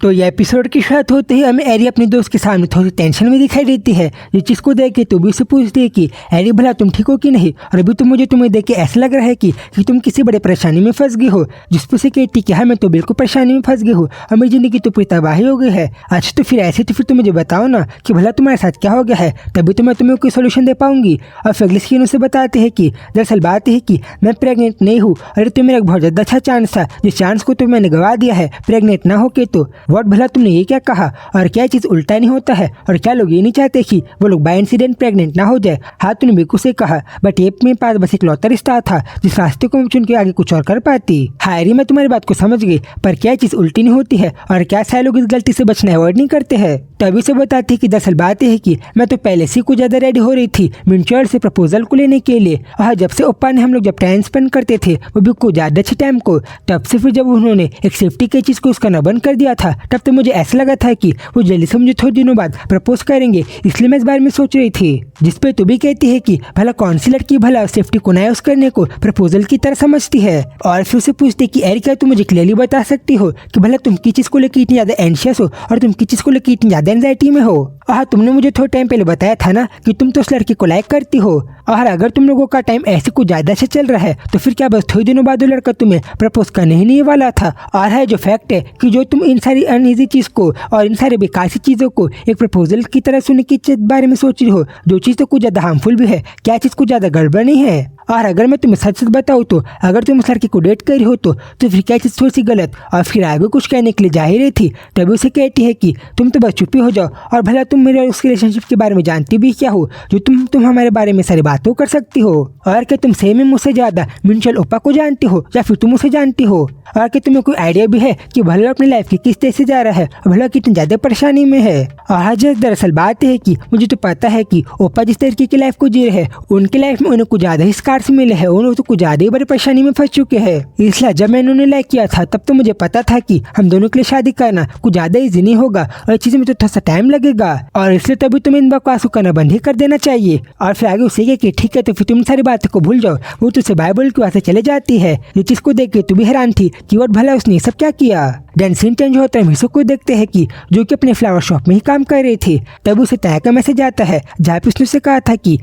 तो ये एपिसोड की शुरुआत होते ही हमें एरी अपने दोस्त के सामने थोड़ी टेंशन में दिखाई देती है। ये चीज को देख के तो भी उसे पूछती है कि एरी भला तुम ठीक हो कि नहीं, और अभी तो मुझे तुम्हें देख के ऐसा लग रहा है कि तुम किसी बड़े परेशानी में फंस गई हो। जिस पर से कहती कि हाँ मैं तो बिल्कुल परेशानी में फंस गई हूँ और मेरी जिंदगी तो पूरी तबाही हो गई है। अच्छा तो फिर ऐसे तो फिर तुम मुझे बताओ ना कि भला तुम्हारे साथ क्या हो गया है, तभी तो मैं तुम्हें कोई सोल्यूशन दे पाऊंगी। और फेगलिस्किन उसे बताते हैं कि दरअसल बात है कि मैं प्रेग्नेंट नहीं हूँ। अरे तो मेरा बहुत ज्यादा अच्छा चांस था, जिस चांस को तो मैंने गवा दिया है प्रेग्नेंट ना होके। तो व्हाट भला तुमने ये क्या कहा, और क्या चीज उल्टा नहीं होता है, और क्या लोग ये नहीं चाहते कि वो लोग बाय इंसिडेंट प्रेग्नेंट ना हो जाए। हाँ तूने बिल्कुल से कहा, बट ये मेरे पास बस एक लौता रिश्ता था जिस रास्ते को मैं चुन के आगे कुछ और कर पाती। हाँ एरी मैं तुम्हारी बात को समझ गई, पर क्या चीज उल्टी नहीं होती है, और क्या सारे लोग इस गलती से बचना अवॉइड नहीं करते हैं। तभी से बताती कि दरअसल बात है कि मैं तो पहले से कुछ ज्यादा रेडी हो रही थी मिंचर से प्रपोजल को लेने के लिए। और जब से ओप्पा ने हम लोग जब टाइम स्पेंड करते थे वो भी कुछ ज्यादा अच्छे टाइम को, तब से फिर जब उन्होंने एक सेफ्टी के चीज को उसका न बंद कर दिया था, तब तो मुझे ऐसा लगा था कि वो जल्दी से मुझे थोड़े दिनों बाद प्रपोज करेंगे, इसलिए मैं इस बारे में सोच रही थी। जिसपे तू भी कहती है कि भला कौन सी लड़की भला सेफ्टी को नया करने को प्रपोजल की तरह समझती है। और फिर उसे पूछती कि एरी क्या तुम मुझे क्लियरली बता सकती हो कि भला तुम किस चीज को लेकर इतनी ज्यादा एंशियस हो और तुम किस चीज को लेकर इतनी ज्यादा एंजाइटी में हो। हाँ तुमने मुझे थोड़ा टाइम पहले बताया था ना कि तुम तो उस लड़की को लाइक करती हो, और अगर तुम लोगों का टाइम ऐसे कुछ ज्यादा से चल रहा है तो फिर क्या बस थोड़ी दिनों बाद वो लड़का तुम्हें प्रपोज करने ही नहीं वाला था। और है जो फैक्ट है कि जो तुम इन सारी अनईजी चीज को और इन सारे बेकार सी चीजों को एक प्रपोजल की तरह सुनने के बारे में सोच रही हो, जो चीज तो कुछ ज्यादा हार्मफुल भी है, क्या चीज कुछ ज्यादा गड़बड़ नहीं है। और अगर मैं तुम्हें सच सच बताऊँ तो अगर तुम उस लड़की को डेट कर रही हो तो फिर क्या चीज थोड़ी सी गलत, और फिर आगे कुछ कहने के लिए जा ही रही थी। तभी उसे कहती है कि तुम तो बस चुप्पी हो जाओ, और भला तुम मेरे और उसके रिलेशनशिप के बारे में जानती भी क्या हो जो तुम हमारे बारे में सारी बातों कर सकती हो। और क्या तुम सही में मुझसे ज्यादा मिंचल ओप्पा को जानती हो या फिर तुम उसे जानती हो, और क्या तुम्हें कोई आइडिया भी है कि भला अपनी लाइफ की किस तरह से जा रहा है और भला कितनी ज्यादा परेशानी में है। और दरअसल बात है कि मुझे तो पता है कि ओप्पा जिस तरीके की लाइफ को जी रहे हैं उनकी लाइफ में उन्हें कुछ ज्यादा ही स्कार्स मिले हैं, उन्हें तो कुछ ज्यादा ही बड़ी परेशानी में फंस चुके हैं। इसलिए जब मैंने उन्हें लाइक किया था तब तो मुझे पता था कि हम दोनों के लिए शादी करना कुछ ज्यादा ईजी नहीं होगा और चीजें में तो थोड़ा सा टाइम लगेगा, और इसलिए तभी तुम्हें इन बकवास को करना बंद ही कर देना चाहिए। और फिर आगे उसे कि ठीक है तो फिर तुम सारी बातों को भूल जाओ, वो तुझसे बाइबल की वहां से चले जाती है। ये चीज को देख के तू भी हैरान थी कि वो भला उसने सब क्या किया। देन सीन चेंज होता है, मिसो को देखते हैं कि जो कि अपने फ्लावर शॉप में ही काम कर रही थी। तब उसे तय का मैसेज आता है जहाँ पे उसने कहा था कि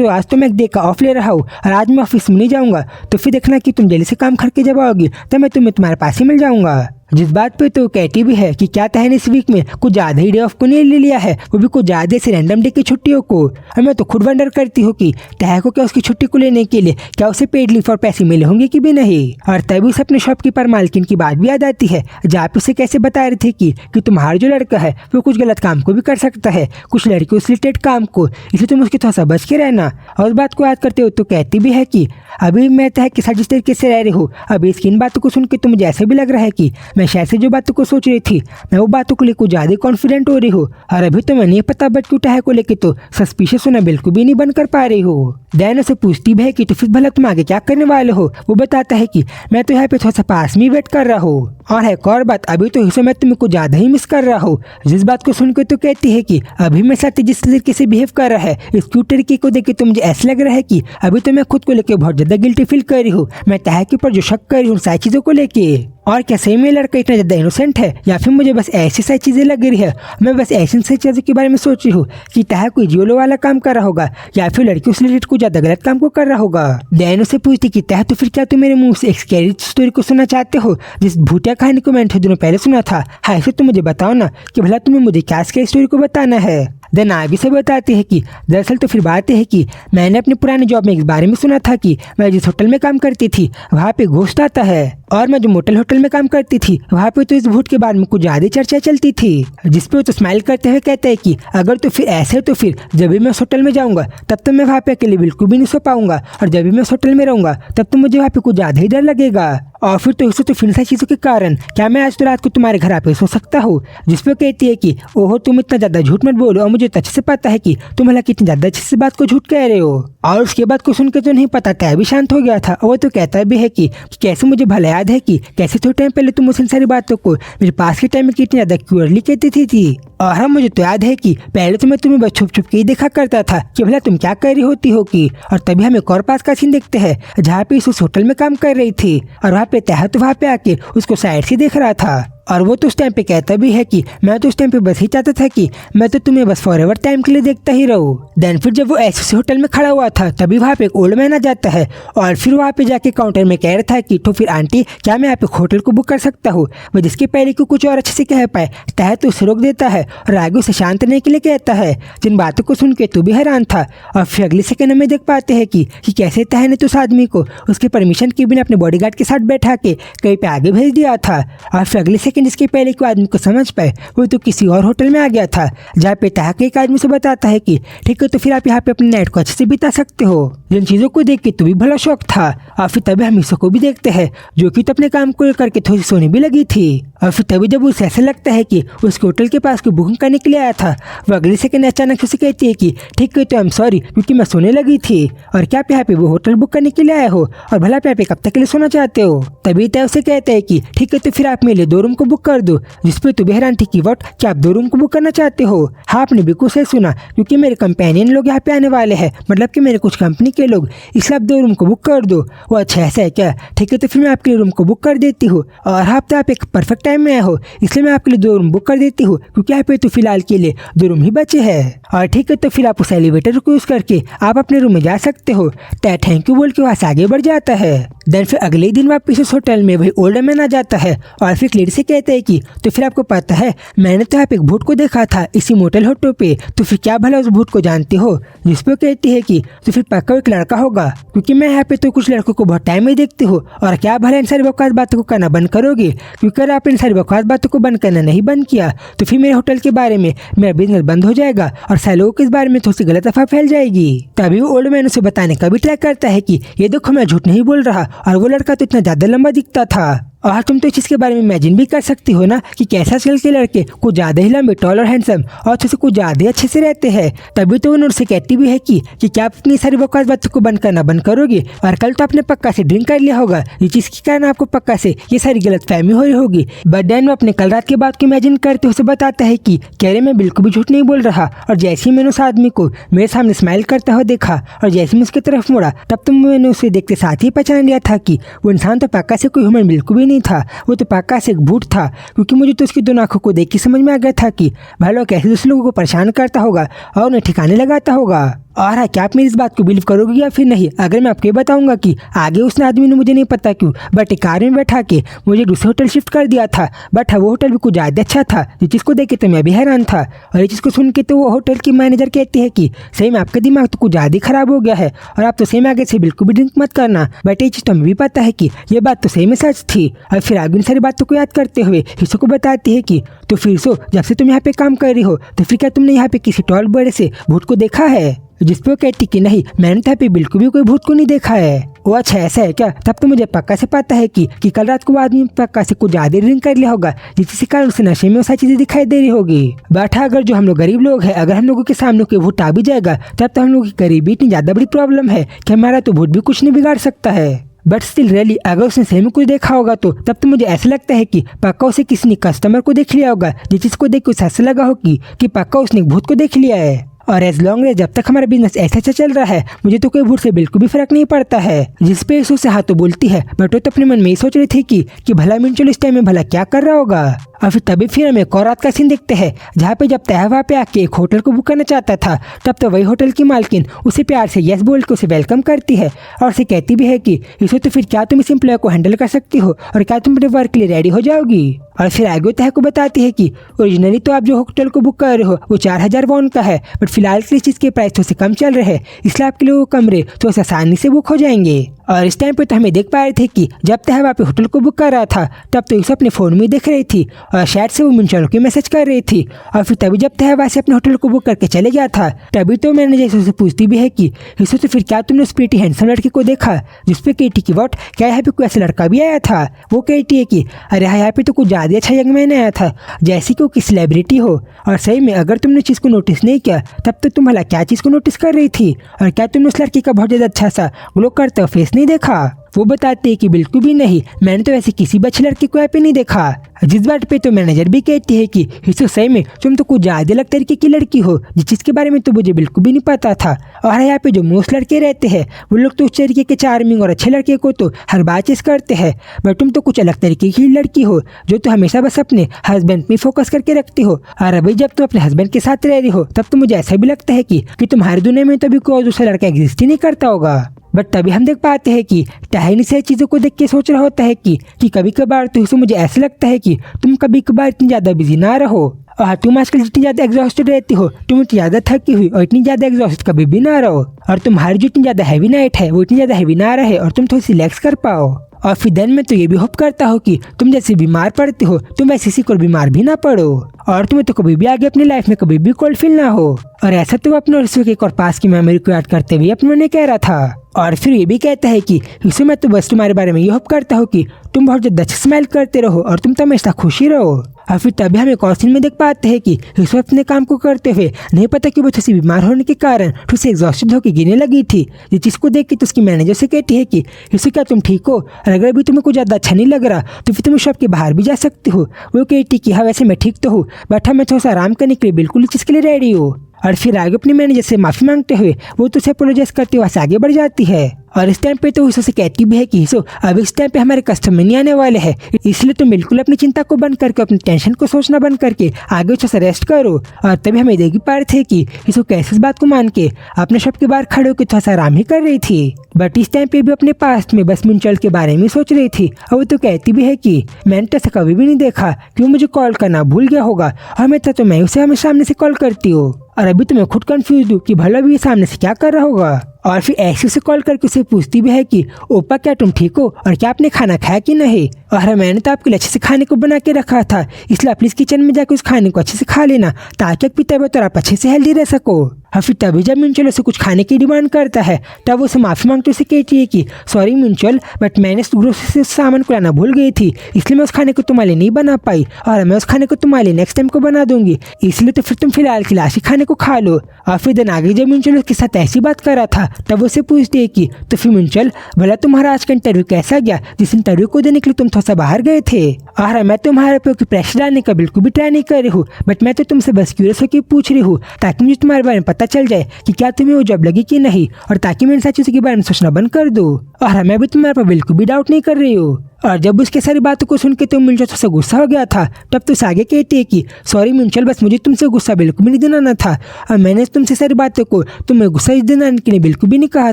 आज तो मैं एक डे का ऑफ ले रहा हूँ और आज मैं ऑफिस में नहीं जाऊंगा, तो फिर देखना कि तुम जल्दी से काम करके जब आओगी तब मैं तुम्हारे पास ही मिल जाऊंगा। जिस बात पे तो कहती भी है कि क्या तहने इस वीक में कुछ ज्यादा ही डे ऑफ को नहीं ले लिया है, वो भी कुछ ज्यादा से रैंडम डे की छुट्टियों को। और मैं तो खुद वंडर करती हूँ कि तह को क्या उसकी छुट्टी को लेने के लिए क्या उसे पेड लीव और पैसे मिले होंगे कि भी नहीं। और तभी उसे अपने शॉपकीपर मालकिन की बात भी याद आती है जहाँ पे उसे कैसे बता रही थी कि तुम्हारा जो लड़का है वो कुछ गलत काम को भी कर सकता है, कुछ लड़कियों से रिलेटेड काम को, इसलिए तुम उसके थोड़ा सा बच के रहना। और उस बात को याद करते हो तो कहती भी है कि अभी मैं तह के साथ जिस तरीके से रह रही हूँ, अभी इसकी इन बातों को सुन के तो मुझे ऐसे भी लग रहा है कि मैं शायद से जो बातों को सोच रही थी मैं वो बातों को लेकर ज्यादा कॉन्फिडेंट हो रही हूँ, और अभी तो मैं नहीं पता बट क्यों टह को लेके तो सस्पिशियस होना बिल्कुल भी नहीं बंद कर पा रही हूँ। दैन उसे पूछती भी है कि तो फिर भला तुम आगे क्या करने वाले हो। वो बताता है कि मैं तो यहाँ पे थोड़ा सा पास में वेट कर रहा हूँ, और है एक और बात, अभी तो इस मैं तुम्हें कुछ ज्यादा ही मिस कर रहा हूँ। जिस बात को सुनकर तो कहती है कि अभी मेरे साथ जिस तरीके से बिहेव कर रहा है इस क्यूट तरीके को देख के तो मुझे ऐसा लग रहा है कि अभी तो मैं खुद को लेकर बहुत ज्यादा गिल्टी फील कर रही हूँ, मैं तह के ऊपर जो शक कर रही हूँ सारी चीजों को लेके। और क्या सही में लड़का इतना ज्यादा इनोसेंट है या फिर मुझे बस ऐसी सारी चीजें लग रही है, मैं बस ऐसी सारी चीजों के बारे में सोच रही हूँ कि तह कोई जियोलो वाला काम कर रहा होगा या फिर लड़कियों से रिलेटेड कुछ ज्यादा गलत काम को कर रहा होगा। दैन उसे पूछती कि तह तो फिर क्या तुम मेरे मुंह से एक स्कैरी स्टोरी को सुनना चाहते हो जिस भूतिया कहानी को मैंने दिनों पहले सुना था। हाँ इसे तुम मुझे बताओ ना कि भला तुम्हें मुझे क्या स्कैरी स्टोरी को बताना है। देन आगे से बताते हैं कि दरअसल तो फिर बात है कि मैंने अपने पुराने जॉब में इस बारे में सुना था कि मैं जिस होटल में काम करती थी वहाँ पे घोस्ट आता है, और मैं जो मोटल होटल में काम करती थी वहाँ पे तो इस भूत के बारे में कुछ ज्यादा चर्चा चलती थी। जिसपे तो स्माइल करते हुए कहते हैं कि अगर तो फिर ऐसे तो फिर जब भी मैं उस होटल में जाऊंगा तब तो मैं वहाँ पे अकेले बिल्कुल भी नहीं सो पाऊंगा, और जब भी मैं उस होटल में रहूंगा तब तो मुझे वहाँ पे कुछ ज्यादा ही डर लगेगा। और फिर तो इसे तो फिर सारी चीजों के कारण क्या मैं आज तो रात को तुम्हारे घर पे सो सकता हूँ। जिसपे कहती है कि ओहो तुम इतना ज्यादा झूठ मत बोलो, और मुझे अच्छे से पता है कि तुम भला कितनी ज्यादा अच्छे से बात को झूठ कह रहे हो। और उसके बाद को सुन के तो नहीं पता तय भी शांत हो गया था, और वो तो कहता भी है कि कैसे मुझे भला याद है कि कैसे थोड़े टाइम पहले तुम उस सारी बातों को मेरे पास के टाइम में कितनी ज्यादा क्यूरली कहती थी। और हाँ मुझे तो याद है कि पहले तो मैं तुम्हें बस छुप छुप के ही देखा करता था कि भला तुम क्या कर रही होती हो कि। और तभी हम एक और पास का सीन देखते हैं जहाँ पे इस होटल में काम कर रही थी, और वहाँ पे तह तो वहाँ पे आके उसको साइड से देख रहा था। और वो तो उस टाइम पे कहता भी है कि मैं तो उस टाइम पे बस ही चाहता था कि मैं तो तुम्हें बस फॉर एवर टाइम के लिए देखता ही रहूं। देन फिर जब वो ऐसे होटल में खड़ा हुआ था तभी वहाँ पे एक ओल्ड मैन आ जाता है और फिर वहाँ पे जाके काउंटर में कह रहा था कि तो फिर आंटी क्या मैं यहाँ पे होटल को बुक कर सकता हूँ। वो जिसके पहले को कुछ और अच्छे से कह पाए तह तो उसे रोक देता है और आगे उसे शांत करने के लिए कहता है। जिन बातों को सुन के तू भी हैरान था और फिर अगले सेकंड में देख पाते हैं कि कैसे तह ने तो उस आदमी को उसके परमिशन के बिना अपने बॉडीगार्ड के साथ बैठा के कहीं पे आगे भेज दिया था। और फिर अगले सेकंड इसके पहले को आदमी को समझ पाए वो तो किसी और होटल में आ गया था जहाँ पे तह के एक आदमी से बताता है कि ठीक है तो फिर आप यहाँ पे अपनी नाइट को अच्छे से बिता सकते हो। जिन चीज़ों को देख के तू भी भला शौक था। और फिर तभी हम ईशो को भी देखते हैं जो कि तो अपने काम को करके थोड़ी सोने भी लगी थी। और फिर तभी जब उसे ऐसा लगता है कि उसके होटल के पास कोई बुकिंग करने के लिए आया था वो अगले सेकंड अचानक उसे कहती है कि ठीक है तो आई एम सॉरी क्योंकि मैं सोने लगी थी। और क्या आप यहाँ पे वो होटल बुक करने के लिए आए हो और भला आप यहाँ पे कब तक के लिए सोना चाहते हो। तभी तय उसे कहते हैं कि ठीक है तो फिर आप मेरे लिए 2 रूम को बुक कर दो। जिसपे तू भी हैरान थी कि वट क्या आप 2 रूम को बुक करना चाहते हो। हाँ आपने बिल्कुल सही सुना क्योंकि मेरे कंपेनियन लोग यहाँ पे आने वाले हैं मतलब कि मेरे कुछ कंपनी के लोग इसलिए आप 2 रूम को बुक कर दो। वो अच्छा ऐसा है क्या ठीक है तो फिर मैं आपके लिए रूम को बुक कर देती हूँ और हाँ तो आप एक परफेक्ट टाइम में आए हो इसलिए मैं आपके लिए 2 रूम बुक कर देती हूँ क्योंकि यहाँ पे तो फिलहाल के लिए 2 रूम ही बचे हैं। और ठीक है तो फिर आप उस एलिवेटर को यूज करके आप अपने रूम में जा सकते हो। थैंक यू बोल के वहाँ से आगे बढ़ जाता है। देन फिर अगले दिन वापस उस होटल में वही ओल्ड मैन आ जाता है और फिर लेडी से कहते हैं कि तो फिर आपको पता है मैंने तो यहाँ पे एक भूत को देखा था इसी मोटेल होटल पे तो फिर क्या भला उस भूत को जानते हो। जिसपे कहती है कि तो फिर पक्का एक लड़का होगा क्योंकि मैं यहाँ पे तो कुछ लड़कों को बहुत टाइम में देखती हूँ और क्या भला इन सारी बकवास बातों को करना बंद करोगे क्योंकि अगर आप इन सारी बकवास बातों को बंद करना नहीं बंद किया तो फिर मेरे होटल के बारे में मेरा बिजनेस बंद हो जाएगा और सारे लोगों के इस बारे में थोड़ी सी गलत अफवाह फैल जाएगी। तभी वो ओल्ड मैन उसे बताने का भी ट्राई करता है कि ये देखो मैं झूठ नहीं बोल रहा और वो लड़का तो इतना ज्यादा लंबा दिखता था। और तुम तो इस चीज़ के बारे में इमेजिन भी कर सकती हो ना कि कैसा आजकल के लड़के कुछ ज़्यादा ही लंबे टॉल और हैंडसम और अच्छे से कुछ ज़्यादा ही अच्छे से रहते हैं। तभी तो उन्होंने कहती भी है कि क्या आप अपनी सारी बकवास बातों को बंद करना बंद करोगे और कल तो आपने पक्का से ड्रिंक कर लिया होगा ये चीज़ के कारण आपको पक्का से ये सारी गलत फहमी हो रही होगी। बट डैन वो अपने कल रात के बात को इमेजिन करते उसे बताता है कि कह रहे मैं बिल्कुल भी झूठ नहीं बोल रहा और जैसे ही मैंने उस आदमी को मेरे सामने स्माइल करता हुआ देखा और जैसे मैं उसकी तरफ मुड़ा तब तो मैंने उसे देखते साथ ही पहचान लिया था कि वो इंसान तो पक्का से कोई ह्यूमन बिल्कुल भी नहीं था वो तो पक्का से एक भूत था क्योंकि मुझे तो उसकी 2 आंखों को देख के समझ में आ गया था कि भाई लोग कैसे दूसरे लोगों को परेशान करता होगा और उन्हें ठिकाने लगाता होगा। और क्या आप मेरी इस बात को बिलीव करोगे या फिर नहीं अगर मैं आपको ये बताऊंगा कि आगे उसने आदमी ने मुझे नहीं पता क्यों बट एक कार में बैठा के मुझे दूसरे होटल शिफ्ट कर दिया था बट वो होटल भी कुछ ज़्यादा अच्छा था जिस चीज़ को देख के तो मैं भी हैरान था। और ये चीज़ को सुन के तो वो होटल की मैनेजर कहती है कि सही में आपका दिमाग तो कुछ ज़्यादा ही खराब हो गया है और आप तो सही में आगे से बिल्कुल भी ड्रिंक मत करना। बट ये चीज़ तो हमें भी पता है कि ये बात तो सही में सच थी। और फिर आगे इन सारी बातों को याद करते हुए ईशो को बताती है कि तो फिर सो जब से तुम यहाँ पे काम कर रही हो तो फिर क्या तुमने यहाँ पे किसी टॉल बड़े से भूत को देखा है। जिसपे वो कहती कि नहीं मैंने तो यहाँ पे बिल्कुल भी कोई भूत को नहीं देखा है। वो अच्छा ऐसा है क्या तब तो मुझे पक्का से पता है कि कल रात को वो आदमी पक्का से कुछ ज्यादा ड्रिंक कर लिया होगा जिसके कारण उसे नशे में वो सारी चीजें दिखाई दे रही होगी। बट अगर जो हम लोग गरीब लोग हैं अगर हम लोगों के सामने कोई भूत आ भी जाएगा तब तो हम लोगों की गरीबी इतनी ज्यादा बड़ी प्रॉब्लम है कि हमारा तो भूत भी कुछ नहीं बिगाड़ सकता है। बट स्टिल रियली अगर उसने सही में कुछ देखा होगा तो तब तो मुझे ऐसा लगता है कि पक्का उसे किसी ने कस्टमर को देख लिया होगा जिस चीज को देख के उसे ऐसा लगा हो कि पक्का उसने एक भूत को देख लिया है। और एज लॉन्ग एज जब तक हमारा बिजनेस ऐसा अच्छा चल रहा है मुझे तो कोई भूत से बिल्कुल भी फर्क नहीं पड़ता है। जिस पे ईशो से हाँ तो बोलती है बट वो तो अपने मन में ही सोच रही थी कि भला मिंचुल इस टाइम में भला क्या कर रहा होगा। और फिर तभी फिर हम एक और रात का सीन देखते हैं जहाँ पे जब तय वहाँ पे आके एक होटल को बुक करना चाहता था तब तो वही होटल की मालकिन उसे प्यार से यस बोल के उसे वेलकम करती है और उसे कहती भी है कि ईशो तो फिर क्या तुम इस एम्प्लॉय को हैंडल कर सकती हो और क्या तुम अपने वर्क के लिए रेडी हो जाओगी। और फिर आगे तय को बताती है कि ओरिजिनली तो आप जो होटल को बुक कर रहे हो वो 4000 वॉन का है बट फिलहाल के लिए चीज़ के प्राइस थोड़े से कम चल रहे हैं इसलिए आपके लिए वो कमरे तो आसानी से बुक हो जाएंगे। और इस टाइम पे तो हमें देख पा रहे थे कि जब तय वहाँ पे होटल को बुक कर रहा था तब तो ईशो अपने फ़ोन में देख रही थी और शायद से वो मिंचों की मैसेज कर रही थी। और फिर तभी जब तय वहाँ से अपने होटल को बुक करके चले गया था तभी तो मैंने ईशो से पूछती भी है कि ईशो तो फिर क्या तुमने उस प्रीटी हैंडसम लड़के को देखा। जिसपे कहती कि वॉट क्या यहाँ पे कोई ऐसा लड़का भी आया था। वो कहती है कि अरे हाँ यहाँ पे तो कुछ ज़्यादा अच्छा यंग मैन आया था जैसे कि वो किसी सेलिब्रिटी हो। और सही में अगर तुमने चीज़ को नोटिस नहीं किया तब तो तुम भला क्या चीज़ को नोटिस कर रही थी और क्या तुमने उस लड़की का बहुत ज़्यादा अच्छा सा ग्लो करता फेस नहीं देखा। वो बताते हैं कि बिल्कुल भी नहीं, मैंने तो ऐसे किसी भी अच्छे लड़के को यहाँ पे नहीं देखा। जिस बात पे तो मैनेजर भी कहती है कि हिस्सो सही में तुम तो कुछ ज्यादा अलग तरीके की लड़की हो, जिस चीज के बारे में तो मुझे बिल्कुल भी नहीं पता था। और यहाँ पे जो मोस्ट लड़के रहते हैं वो लोग तो उस तरीके के चार्मिंग और अच्छे लड़के को तो हर बात चीज करते हैं, बट तुम तो कुछ अलग तरीके की लड़की हो जो तो हमेशा बस अपने हस्बैंड पे फोकस करके रखती हो। और अभी जब तुम अपने हस्बैंड के साथ रह रही हो तब तो मुझे ऐसा भी लगता है कि तुम्हारी दुनिया में तो भी कोई दूसरा लड़का एग्जिस्ट ही नहीं करता होगा। बट तभी हम देख पाते हैं कि टहनी से चीज़ों को देख के सोच रहा होता है कि कभी कभार तो इसे मुझे ऐसा लगता है कि तुम कभी कभार इतनी ज़्यादा बिजी ना रहो, और तुम आजकल जितनी ज़्यादा एग्जॉस्टेड रहती हो, तुम इतनी ज़्यादा थकी हुई और इतनी ज़्यादा एग्जॉस्टेड कभी भी ना रहो, और तुम्हारी जो इतनी ज़्यादा हैवी नाइट है वो इतनी ज़्यादा हैवी ना रहे और तुम थोड़ी सी रिलैक्स कर पाओ। और फिर देन मैं तो ये भी होप करता हूँ कि तुम जैसे बीमार पड़ते हो तुम वैसे किसी को बीमार भी ना पड़ो, और तुम्हें तो कभी भी आगे अपनी लाइफ में कभी भी कोल्ड फील ना हो। और ऐसा तो अपने के एक और पास की मेमोरी को याद करते हुए अपने ने कह रहा था। और फिर ये भी कहता है कि इसे मैं तो बस तुम्हारे बारे में ये होप करता हूँ कि तुम बहुत ज़्यादा स्माइल करते रहो और तुम तो हमेशा खुशी रहो। और फिर तभी हम एक और सीन में देख पाते हैं कि हिस्सो अपने काम को करते हुए नहीं पता कि वो थोड़ी बीमार होने के कारण थोड़ी एग्जॉस्टेड होकर गिरने लगी थी। जिस चीज़ को देख के तो उसकी मैनेजर से कहती है कि हिस्सो क्या तुम ठीक हो, और अगर अभी तुम्हें कुछ ज़्यादा अच्छा नहीं लग रहा तो फिर तुम शॉप के बाहर भी जा सकती हो। वो कहती कि हाँ वैसे मैं ठीक तो हूँ, बट मैं थोड़ा सा आराम करने के लिए बिल्कुल इस चीज़ के लिए रेडी हूँ। और फिर आगे अपनी मैनेजर से माफ़ी मांगते हुए वो तो उसे अपोलोजाइज करते हुए आगे बढ़ जाती है। और इस टाइम पे तो हिस्सो से कहती भी है कि हिस्सो अब इस टाइम पे हमारे कस्टमर नहीं आने वाले हैं, इसलिए तुम बिल्कुल अपनी चिंता को बंद करके अपनी टेंशन को सोचना बंद करके आगे अच्छे से रेस्ट करो। और तभी हमें देख पा रहे थे कि हिस्सो कैसे इस बात को मान के अपने शॉप के बाहर खड़े होकर थोड़ा सा आराम ही कर रही थी। बट इस टाइम पे भी अपने पास्ट में बस मिंचल के बारे में सोच रही थी, और वो तो कहती भी है कि मैंने तो ऐसा कभी भी नहीं देखा कि वो मुझे कॉल करना भूल गया होगा, हमेशा तो मैं उसे हमेशा सामने से कॉल करती हूँ, और अभी तो मैं खुद कंफ्यूज हूँ कि भला भी ये सामने से क्या कर रहा होगा। और फिर ऐसे से कॉल करके उसे पूछती भी है कि ओपा क्या तुम ठीक हो, और क्या आपने खाना खाया कि नहीं, और मैंने तो आपके लिए अच्छे से खाने को बना के रखा था, इसलिए प्लीज किचन में जाकर उस खाने को अच्छे से खा लेना ताकि आपकी तबीयत और आप अच्छे से हेल्दी रह सको। और फिर तभी जब मिंचल उसे कुछ खाने की डिमांड करता है तब उसे माफ़ी मांगते उसे कहती है कि सॉरी मिंचल, बट मैंने ग्रोसरी से सामान को लाना भूल गई थी, इसलिए मैं उस खाने को तुम्हारे लिए नहीं बना पाई, और मैं उस खाने को तुम्हारे लिए नेक्स्ट टाइम को बना दूंगी, इसलिए तो फिर तुम फिलहाल खिलासी खाने को खा लो। और फिर दिन आगे जब मिंचल उसके साथ ऐसी बात कर रहा था तब उसे पूछती है कि तो फिर मिंचल भला तुम्हारा आज का इंटरव्यू कैसा गया, जिस इंटरव्यू को देने के लिए तुम थोड़ा सा बाहर गए थे। और मैं तुम्हारे पे प्रेशर डालने का बिल्कुल भी ट्राई नहीं कर रही हूँ, बट मैं तो तुमसे बस क्यूरियस होकर पूछ रही हूँ ताकि मुझे तुम्हारे बारे में पता चल जाए कि क्या तुम्हें वो जॉब लगी कि नहीं, और ताकि मैं इन सारी चीज़ों के बारे में सोचना बंद कर दूँ। और मैं भी तुम्हारे पर बिल्कुल भी डाउट नहीं कर रही हूँ। और जब उसके सारी बातों को सुन के तो मिंचल थोड़ा गुस्सा हो गया था, तब तो आगे कहती है कि सॉरी मिंचल, बस मुझे तुमसे गुस्सा बिल्कुल भी नहीं दिलाना था, और मैंने तुमसे सारी बातों को तुम्हें गुस्सा दिलाने के लिए बिल्कुल भी नहीं कहा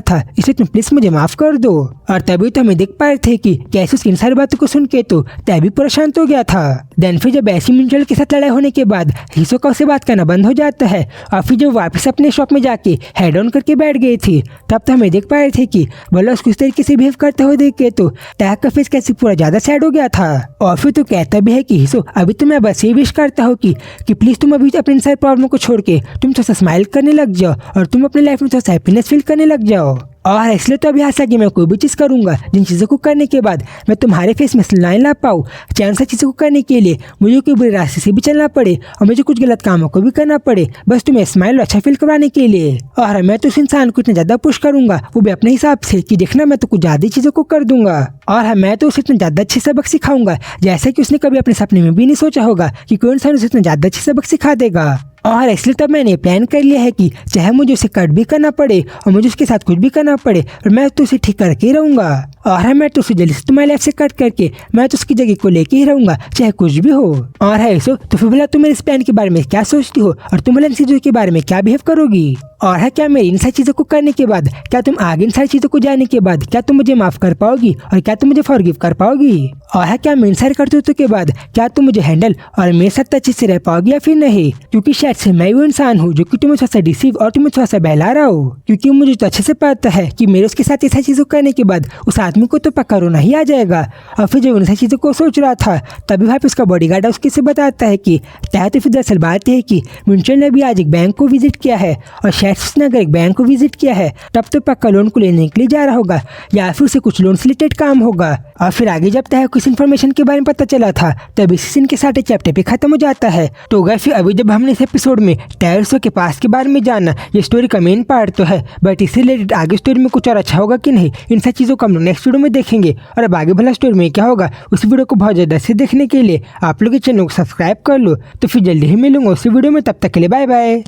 था, इसलिए तुम प्लीज मुझे माफ कर दो। और तभी तो हमें देख पा रहे थे कि कैसे उसकी इन सारी बातों को सुन के तो तभी पूरा शांत हो गया था। देन फिर जब ऐसी मिंचल के साथ लड़ाई होने के बाद हिस्सो का उसे बात करना बंद हो जाता है, और फिर जब वापस अपने शॉप में जाके हेड ऑन करके बैठ गई थी तब तो हमें देख पा रहे थे कि बोला उसको इस तरीके से बिहेव करते हुए देख के तो टैग का फेस कैसे पूरा ज्यादा सैड हो गया था। और फिर तो कहता भी है कि हिस्सो अभी तो मैं बस ये विश करता हूँ कि प्लीज तुम अभी अपनी सारी प्रॉब्लम को छोड़ के तुम थोड़ा सा स्माइल करने लग जाओ और तुम अपने लाइफ में थोड़ा सा हैप्पीनेस फील करने लग जाओ। और इसलिए तो अभी आशा कि मैं कोई भी चीज़ करूंगा जिन चीज़ों को करने के बाद मैं तुम्हारे फेस में स्माइल ला पाऊँ, चाहे सा चीज़ों को करने के लिए मुझे कोई बुरे रास्ते से भी चलना पड़े और मुझे कुछ गलत कामों को भी करना पड़े, बस तुम्हें स्माइल अच्छा फील करवाने के लिए। और मैं तो उस इंसान को इतना ज़्यादा पुश करूंगा, वो भी अपने हिसाब से कि देखना मैं तो कुछ ज़्यादा चीज़ों को कर दूंगा। और मैं तो उसे इतना ज़्यादा अच्छे सबक सिखाऊंगा जैसे कि उसने कभी अपने सपने में भी नहीं सोचा होगा कि कोई इंसान उसे इतना ज़्यादा अच्छे सबक सिखा देगा। और इसलिए तब मैंने प्लान कर लिया है कि चाहे मुझे उसे कट भी करना पड़े और मुझे उसके साथ कुछ भी करना पड़े और मैं तो उसे ठीक करके ही रहूँगा। और मैं तो उसे जल्दी से तुम्हारी लाइफ से कट करके मैं तो उसकी जगह को लेके ही रहूँगा चाहे कुछ भी हो। और है सो तो फिर बोला तुम मेरे इस प्लान के बारे में क्या सोचती हो और तुम इन चीज़ों के बारे में क्या बिहेव करोगी। और है क्या मेरी इन सारी चीज़ों को करने के बाद क्या तुम आगे इन सारी चीज़ों को जानने के बाद क्या तुम मुझे माफ़ कर पाओगी और क्या तुम मुझे फॉरगिव कर पाओगी। और है क्या मैं इन सारे करतूतों के बाद क्या तुम मुझे हैंडल और मेरे साथ अच्छे से रह पाओगी या फिर नहीं, क्योंकि शायद से मैं वो इंसान हूँ जो कि तुम्हें थोड़ा सा डिसीव और तुम्हें थोड़ा सा बहला रहा हो, क्योंकि मुझे तो अच्छे से पता है कि मेरे उसके साथ ऐसी चीज़ों करने के बाद उस आदमी को तो पक्का रोना ही आ जाएगा। और फिर जब उन सारी चीज़ों को सोच रहा था तभी वहाँ पे उसका बॉडीगार्ड उसके से बताता है कि तो फिर दरअसल बात है कि मिंचल ने भी आज एक बैंक को विजिट किया है और शायद उसने अगर एक बैंक को विजिट किया है तब तो पक्का लोन को लेने के लिए जा रहा होगा या फिर उसे कुछ लोन से रिलेटेड काम होगा। और फिर आगे जब तय कुछ इन्फॉर्मेशन के बारे में पता चला था तब इसी सीन के साथ चैप्टर पे खत्म हो जाता है। तो फिर अभी जब हमने इस एपिसोड में टेररिस्टों के पास के बारे में जाना, ये स्टोरी का मेन पार्ट तो है, बट इससे रिलेटेड आगे स्टोरी में कुछ और अच्छा होगा कि नहीं इन सब चीज़ों को हम लोग नेक्स्ट नेक्स्ट वीडियो में देखेंगे। और अब आगे भला स्टोरी में क्या होगा उस वीडियो को बहुत ज़्यादा से देखने के लिए आप लोग चैनल को सब्सक्राइब कर लो। तो फिर जल्दी ही मिलूंगा उसी वीडियो में, तब तक के लिए बाय बाय।